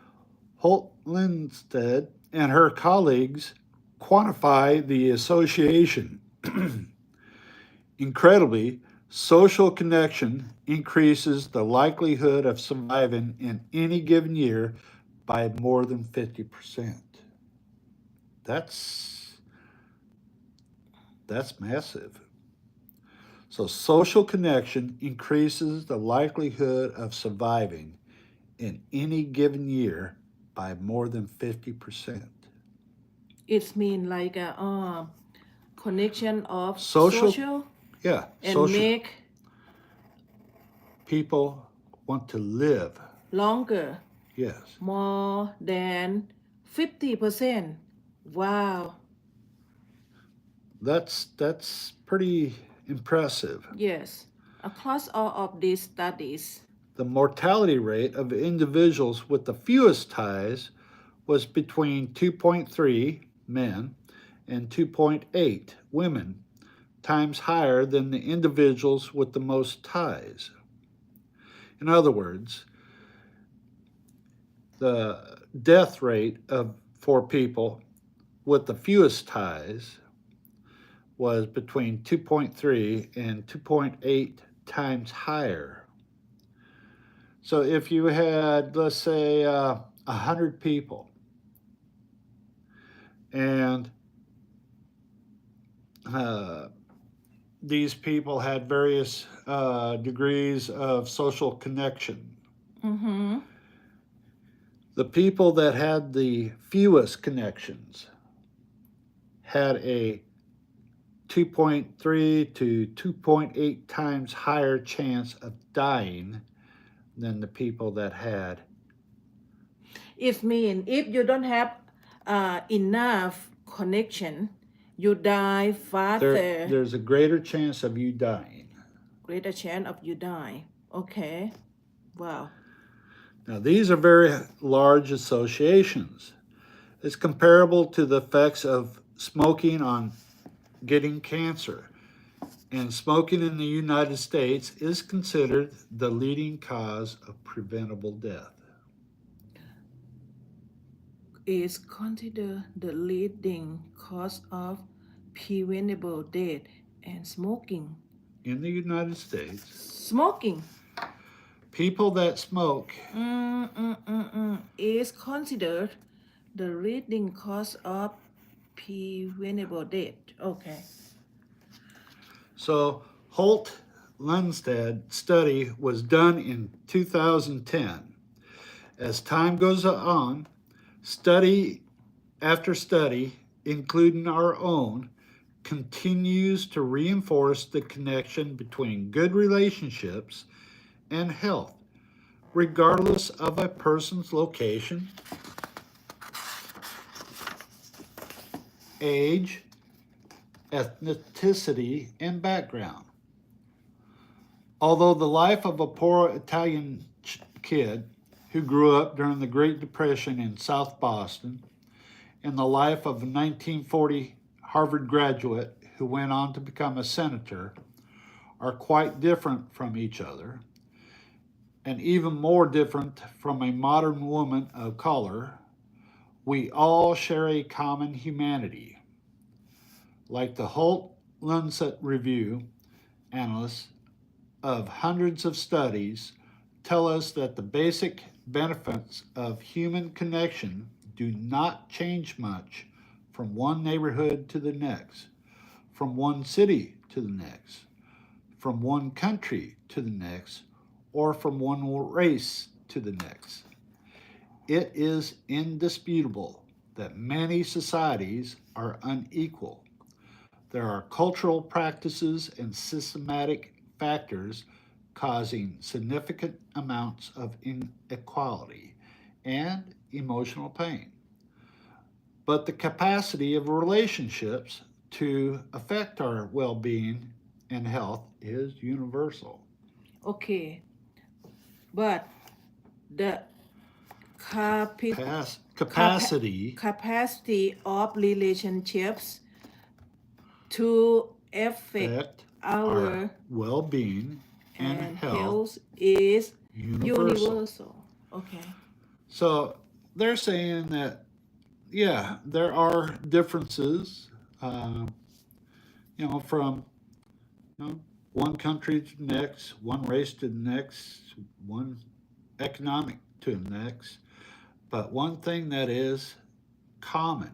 A: Holt Lindstedt and her colleagues quantify the association. Incredibly, social connection increases the likelihood of surviving in any given year by more than 50%. That's massive. So social connection increases the likelihood of surviving in any given year by more than 50%.
B: It's mean like a connection of
A: Social,
B: social
A: yeah,
B: and
A: social
B: make
A: people want to live.
B: longer
A: Yes.
B: more than 50%. Wow.
A: That's pretty impressive.
B: Yes. Across all of these studies.
A: The mortality rate of individuals with the fewest ties was between 2.3 men and 2.8 women, times higher than the individuals with the most ties. In other words, the death rate for people with the fewest ties was between 2.3 and 2.8 times higher. So if you had, let's say, 100 people, and uh, these people had various degrees of social connection.
B: Mm-hmm.
A: The people that had the fewest connections had a 2.3 to 2.8 times higher chance of dying than the people that had.
B: It means if you don't have enough connection, you die faster.
A: There's a greater chance of you dying.
B: Greater chance of you die. Okay. Wow.
A: Now, these are very large associations. It's comparable to the effects of smoking on getting cancer. And smoking in the United States is considered the leading cause of preventable death.
B: Is considered the leading cause of preventable death and smoking.
A: In the United States,
B: Smoking
A: people that smoke,
B: is considered the leading cause of preventable death. Okay.
A: so Holt Lundstedt study was done in 2010. As time goes on, study after study, including our own, continues to reinforce the connection between good relationships and health, regardless of a person's location, age, ethnicity, and background. Although the life of a poor Italian kid who grew up during the Great Depression in South Boston and the life of a 1940 Harvard graduate who went on to become a senator are quite different from each other, and even more different from a modern woman of color, we all share a common humanity. Like the Holt Lundstedt Review, analysts of hundreds of studies tell us that the basic benefits of human connection do not change much from one neighborhood to the next, from one city to the next, from one country to the next, or from one race to the next. It is indisputable that many societies are unequal. There are cultural practices and systematic factors causing significant amounts of inequality and emotional pain. But the capacity of relationships to affect our well being and health is universal.
B: Okay. But the
A: Capacity
B: capacity of relationships to affect
A: affect our
B: our
A: well being and
B: and
A: health
B: health is
A: universal.
B: universal. Okay.
A: So they're saying that, yeah, there are differences, uh, from one country to the next, one race to the next, one economic to the next. But one thing that is common,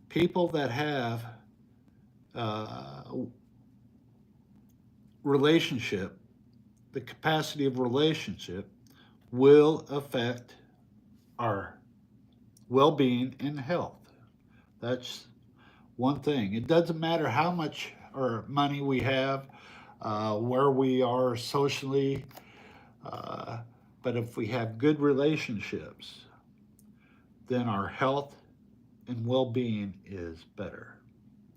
A: people that have uh, relationship, the capacity of relationship, will affect our well being and health. That's one thing. It doesn't matter how much or money we have, where we are socially, uh, but if we have good relationships, then our health and well being is better.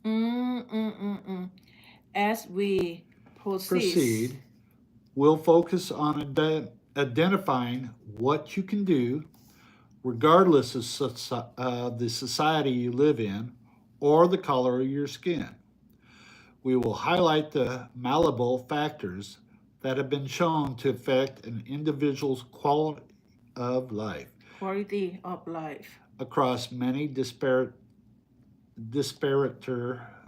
B: Mm, mm, mm, mm. As we proceed.
A: Proceed. We'll focus on identifying what you can do, regardless of the society you live in or the color of your skin. We will highlight the malleable factors that have been shown to affect an individual's quality of life
B: Quality of life.
A: across many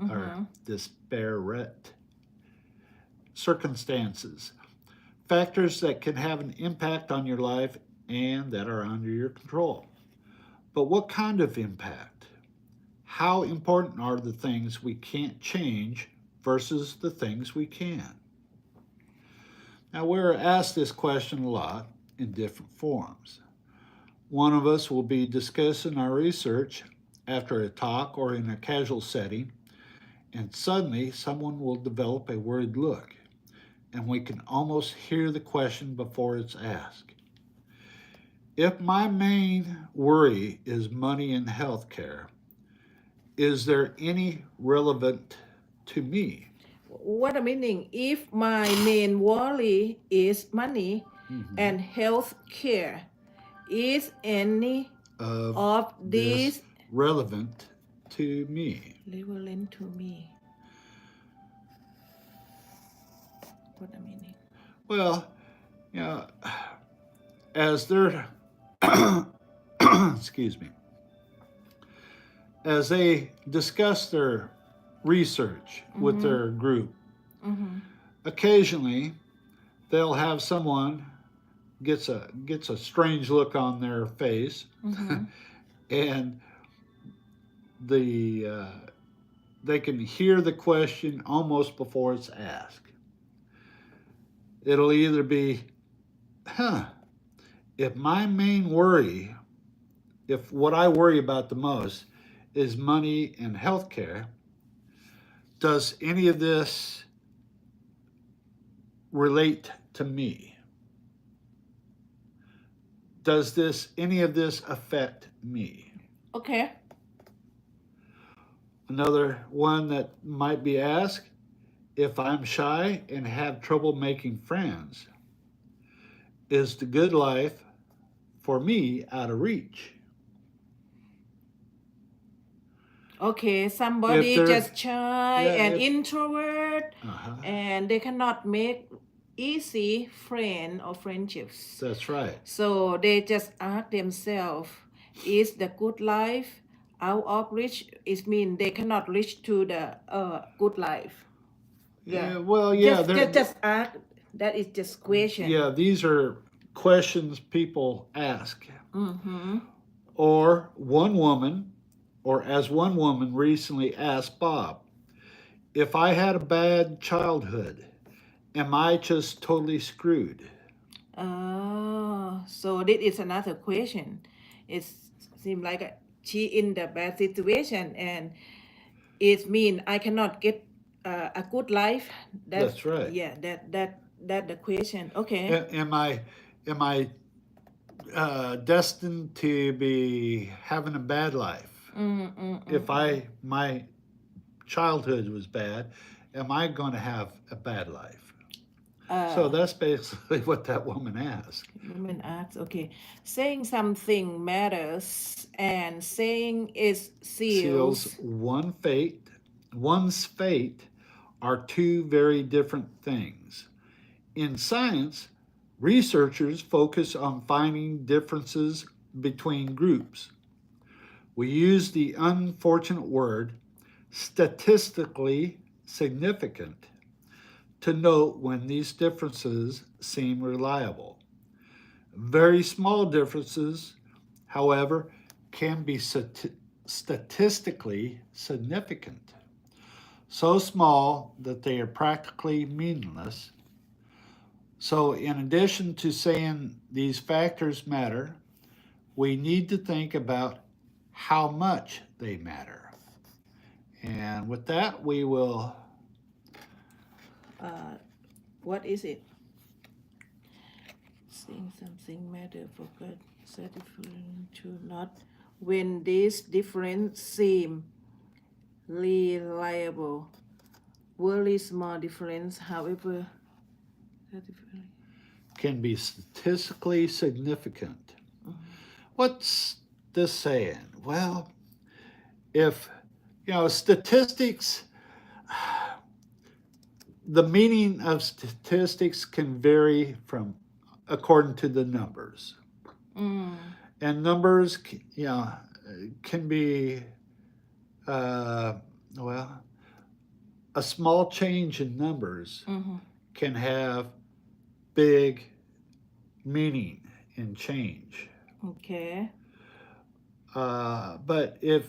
B: Mm-hmm.
A: disparate circumstances. Factors that can have an impact on your life and that are under your control. But what kind of impact? How important are the things we can't change versus the things we can? Now, we're asked this question a lot in different forms. One of us will be discussing our research after a talk or in a casual setting, and suddenly someone will develop a worried look, and we can almost hear the question before it's asked. If my main worry is money and health care, is there any relevant to me?
B: What a meaning. If my main worry is money
A: Mhm.
B: and health care, is any
A: Of
B: of
A: this
B: these
A: relevant to me?
B: relevant to me? What a meaning.
A: Well, you know, as they're, excuse me, as they discuss their research with
B: Mm-hmm.
A: their group,
B: Mm-hmm.
A: occasionally they'll have someone gets a strange look on their face,
B: Mm-hmm.
A: and the they can hear the question almost before it's asked. It'll either be, huh, if my main worry, if what I worry about the most is money and healthcare, does any of this relate to me? Does this any of this affect me?
B: Okay.
A: Another one that might be asked, if I'm shy and have trouble making friends, is the good life for me out of reach?
B: Okay,
A: If
B: somebody
A: they're,
B: just shy
A: yeah,
B: and
A: if,
B: introvert
A: uh-huh,
B: and they cannot make easy friend or friendships.
A: that's right.
B: So they just ask themselves, is the good life out of reach? It means they cannot reach to the good life. Yeah.
A: Yeah, well, yeah,
B: Just ask. That is just question.
A: yeah, these are questions people ask.
B: Mm-hmm.
A: Or one woman, or as one woman recently asked Bob, if I had a bad childhood, am I just totally screwed?
B: Oh, so this is another question. It seems like she in the bad situation, and it mean I cannot get a good life. That's
A: That's right.
B: yeah. That the question. Okay.
A: Am I destined to be having a bad life?
B: Mm, mm, mm,
A: If I my childhood was bad, am I going to have a bad life? So that's basically what that woman asked.
B: Women asks, okay, saying something matters and saying is
A: Seals
B: seals.
A: one's fate are two very different things. In science, researchers focus on finding differences between groups. We use the unfortunate word statistically significant to note when these differences seem reliable. Very small differences, however, can be statistically significant. so small that they are practically meaningless. So, in addition to saying these factors matter, we need to think about how much they matter. And with that, we will.
B: What is it? Saying something matter for good, satisfying to not. When these different seem reliable, very small difference, however,
A: Can be statistically significant. What's this saying? Well, if statistics, the meaning of statistics can vary from according to the numbers, and numbers, can be well, a small change in numbers can have big meaning in change.
B: Okay.
A: But if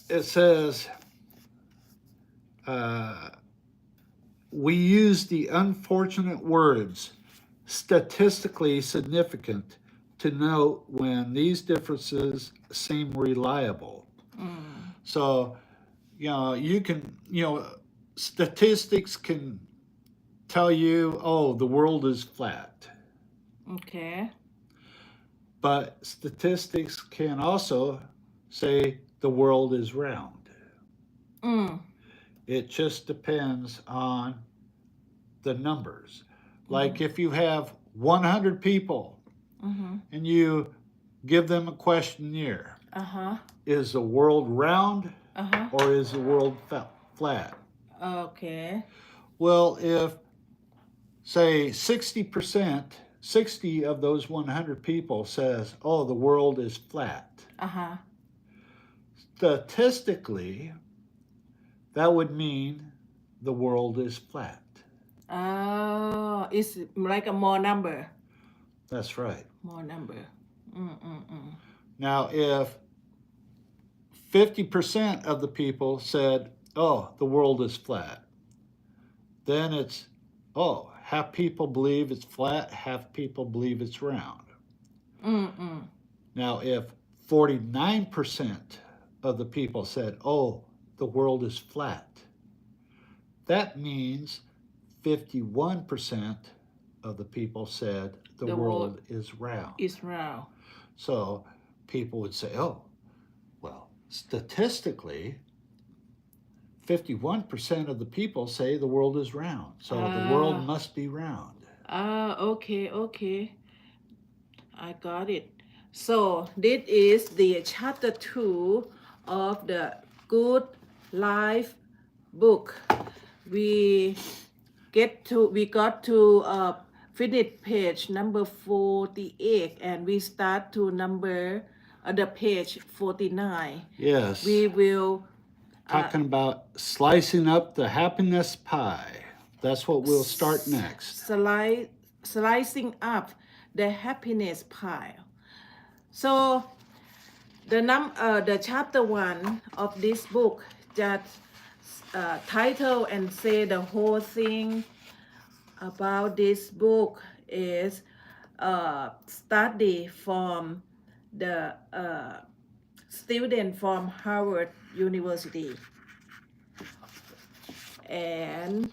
A: it says we use the unfortunate words statistically significant to note when these differences seem reliable. So, you can, statistics can tell you, oh, the world is flat.
B: Okay.
A: But statistics can also say the world is round. It just depends on the numbers. Like if you have 100 people and you give them a questionnaire, is the world round or is the world flat?
B: Okay.
A: Well, if say 60 of those 100 people says, oh, the world is flat. Statistically, that would mean the world is flat.
B: Oh, it's like a more number.
A: That's right.
B: More number.
A: Now, if 50% of the people said, oh, the world is flat, then it's, oh, half people believe it's flat, half people believe it's round. Now, if 49% of the people said, oh, the world is flat, that means 51% of the people said the world is round.
B: Is round.
A: So people would say, oh, well, statistically, 51% of the people say the world is round. So the world must be round.
B: Okay. I got it. So this is the chapter 2 of the Good Life book. We got to finish page number 48 and we start to the page 49.
A: Yes.
B: We will
A: talking about slicing up the happiness pie. That's what we'll start next.
B: Slicing up the happiness pile. So the chapter 1 of this book just title and say the whole thing about this book is study from the student from Harvard University and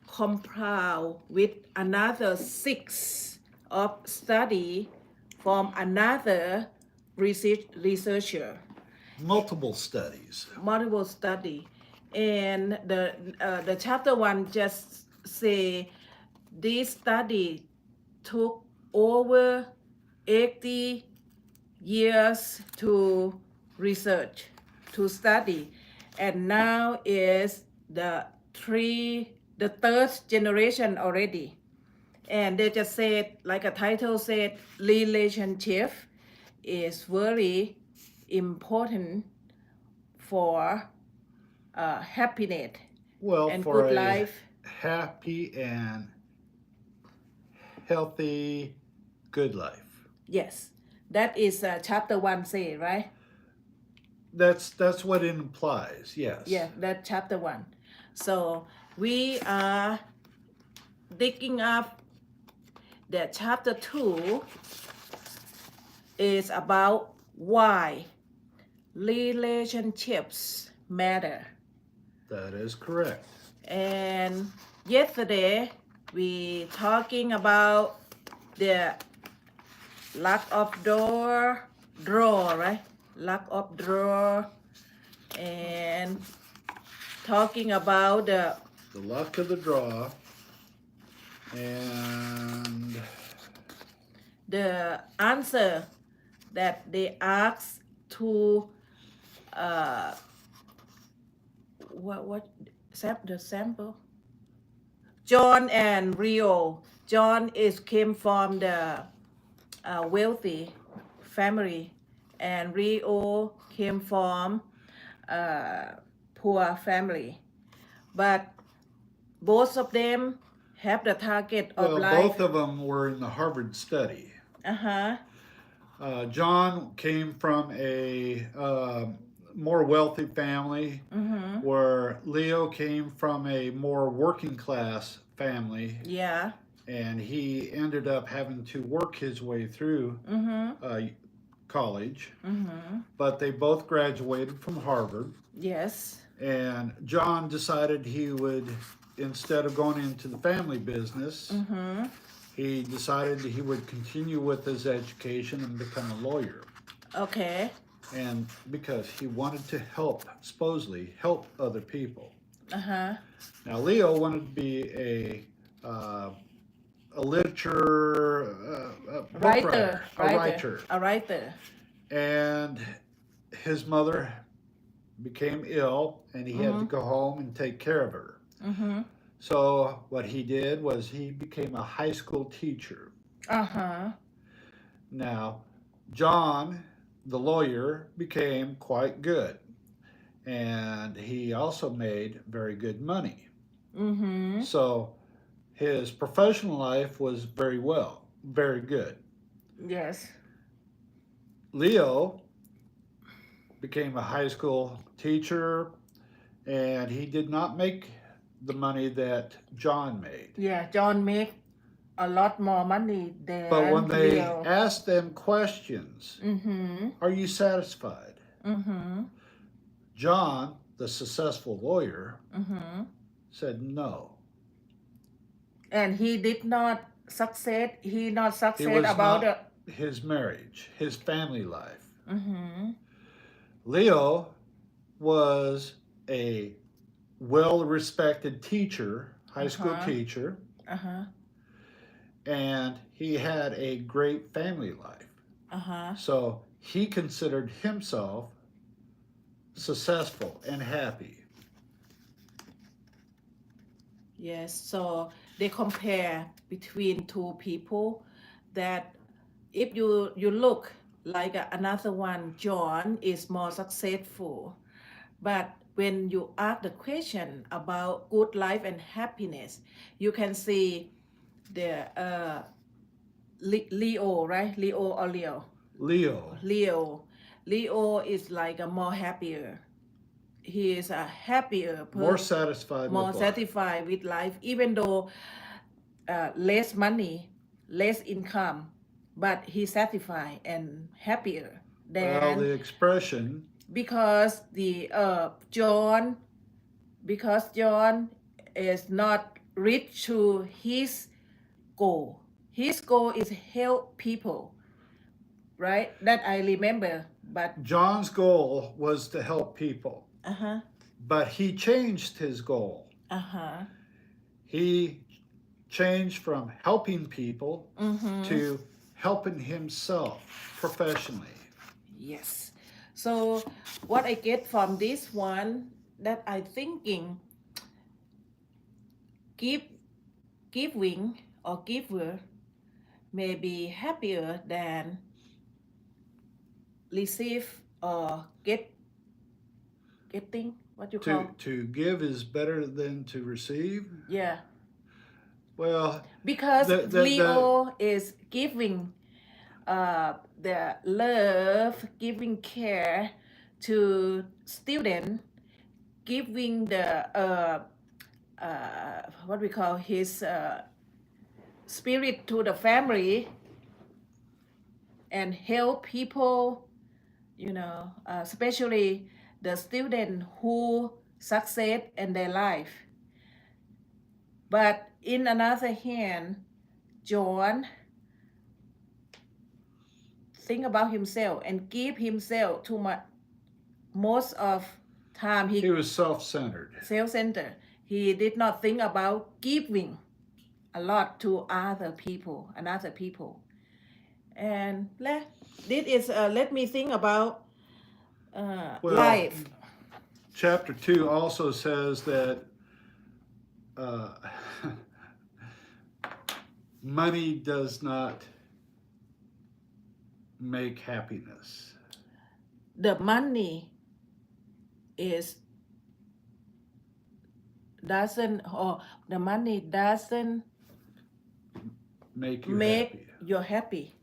B: compiled with another 6 of study from another researcher.
A: Multiple studies.
B: And the chapter 1 just say this study took over 80 years to research, to study, and now is the third generation already. And they just said, like a title said, relationship is very important for happiness and
A: for
B: good
A: a
B: life.
A: Happy and healthy, good life.
B: Yes, that is chapter 1 say, right?
A: That's what it implies. Yes.
B: Yeah, that chapter 1. So we are digging up that chapter 2 is about why relationships matter.
A: That is correct.
B: And yesterday we talking about the lack of draw, right? Lack of draw, and talking about
A: The luck of the draw and
B: the answer that they asked to what the sample. John and Rio. John came from the wealthy family, and Rio came from poor family. But both of them have the target of
A: well,
B: life.
A: both of them were in the Harvard study.
B: Uh-huh.
A: John came from a more wealthy family,
B: Mm-hmm.
A: where Leo came from a more working class family,
B: Yeah.
A: and he ended up having to work his way through
B: Mm-hmm.
A: college.
B: Mm-hmm.
A: But they both graduated from Harvard,
B: Yes.
A: and John decided he would, instead of going into the family business,
B: Mm-hmm.
A: he decided he would continue with his education and become a lawyer.
B: Okay.
A: And because he wanted to supposedly help other people.
B: Uh-huh.
A: Now, Leo wanted to be a literature book writer,
B: A writer.
A: and his mother became ill, and he had to go home and take care of her.
B: Mm-hmm.
A: So what he did was he became a high school teacher.
B: Uh-huh.
A: Now, John, the lawyer, became quite good, and he also made very good money.
B: Mm-hmm.
A: So his professional life was very good.
B: Yes.
A: Leo became a high school teacher, and he did not make the money that John made.
B: Yeah, John make a lot more money than
A: But when they
B: Leo.
A: asked them questions,
B: Mm-hmm.
A: are you satisfied?
B: Mm-hmm.
A: John, the successful lawyer,
B: Mm-hmm.
A: said no.
B: And he did not succeed. He not
A: It
B: succeed
A: was
B: about
A: not his marriage, his family life.
B: Mm-hmm.
A: Leo was a well respected teacher, high school
B: Uh-huh.
A: teacher,
B: Uh-huh.
A: and he had a great family life.
B: Uh-huh.
A: So he considered himself successful and happy.
B: Yes, so they compare between two people that if you look like another one, John is more successful. But when you ask the question about good life and happiness, you can see the Leo, right? Leo or Leo?
A: Leo,
B: Leo is like a more happier. He is a happier
A: more
B: person,
A: satisfied
B: more
A: with life.
B: satisfied with life, even though less money, less income, but he's satisfied and happier
A: Well,
B: than
A: the expression,
B: because John is not reach to his goal. His goal is help people, right? That I remember. But
A: John's goal was to help people,
B: uh-huh.
A: but he changed his goal.
B: Uh-huh.
A: He changed from helping people
B: Mm-hmm.
A: to helping himself professionally.
B: Yes. So what I get from this one that I thinking giving or giver may be happier than receive or getting what you call
A: To give is better than to receive.
B: yeah,
A: Well,
B: because
A: the
B: Leo is giving the love, giving care to student, giving the what we call his spirit to the family and help people, especially the student who succeed in their life. But in another hand, John think about himself and give himself too much. Most of time
A: He was self-centered.
B: Self-centered. He did not think about giving a lot to other people, and let me think about life.
A: Chapter 2 also says that money does not make happiness.
B: The money doesn't
A: make
B: you happy.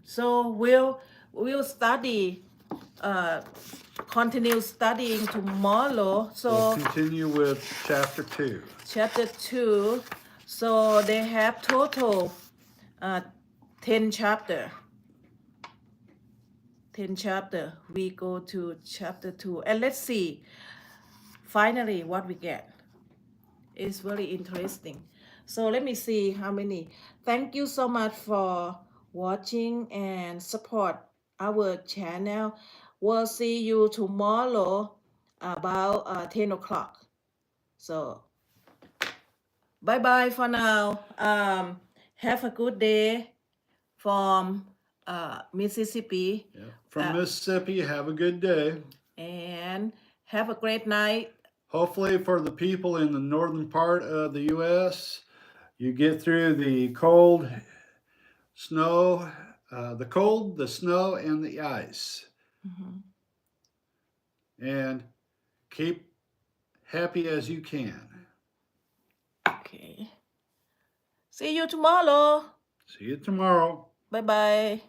B: So we'll study, continue studying tomorrow. So
A: we'll continue with chapter 2.
B: Chapter 2. So they have total 10 chapter. 10 chapter. We go to chapter 2 and let's see finally what we get. It's very interesting. So let me see how many. Thank you so much for watching and support our channel. We'll see you tomorrow about 10 o'clock. So bye bye for now. Have a good day from Mississippi.
A: Yeah. From Mississippi, have a good day.
B: And have a great night.
A: Hopefully for the people in the northern part of the U.S., you get through the cold, snow, the snow, and the ice. And keep happy as you can.
B: Okay. See you tomorrow.
A: See you tomorrow.
B: Bye-bye.